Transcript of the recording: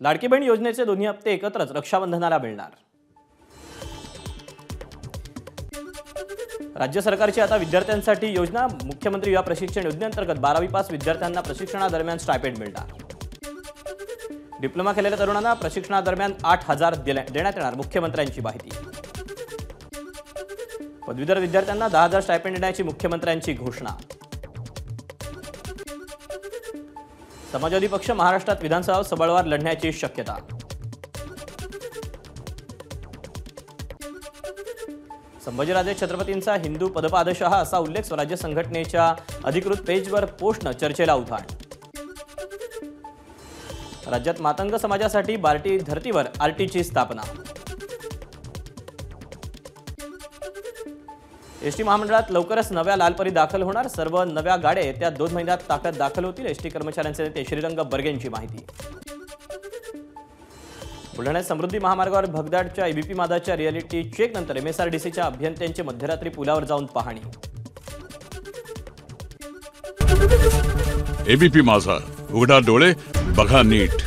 लाडकी बहीण योजनेचे दोन्ही हप्ते एकत्रच रक्षाबंधनाला मिळणार। राज्य सरकारची आता विद्यार्थ्यांसाठी योजना। मुख्यमंत्री युवा प्रशिक्षण योजनेअंतर्गत 12वी पास विद्यार्थ्यांना प्रशिक्षणादरम्यान स्टायपेंड मिळणार। डिप्लोमा केलेल्या तरुणांना प्रशिक्षणादरम्यान 8,000 देण्यात येणार। मुख्यमंत्र्यांची माहिती। पदवीधर विद्यार्थ्यांना 10,000 स्टायपेंड देण्याची मुख्यमंत्र्यांची घोषणा। समाजवादी पक्ष महाराष्ट्रात विधानसभा सबळवार लढण्याची शक्यता। संभाजीराजे छत्रपतींचा हिंदू पदपादशहा असा उल्लेख स्वराज्य संघटनेच्या अधिकृत पेजवर पोस्टनं चर्चेला उधाण। राज्यात मातंग समाजासाठी बार्टी धर्तीवर आरटीची स्थापना। एसटी महामंडळात लवकरच नव्या लालपरी दाखल होणार। सर्व नव्या गाड्या येत्या 2 महिन्यात ताकद दाखल होतील। एसटी कर्मचाऱ्यांचे नेते श्रीरंग बर्गेंची माहिती। बुलढाण्यात समृद्धी महामार्गावर भगदाडच्या एबीपी मादाच्या रिअलिटी चेक नंतर एमएसआरडीसीच्या अभियंत्यांची मध्यरात्री पुलावर जाऊन पाहणी। एबीपी माझा, उघडा डोळे बघा नीट।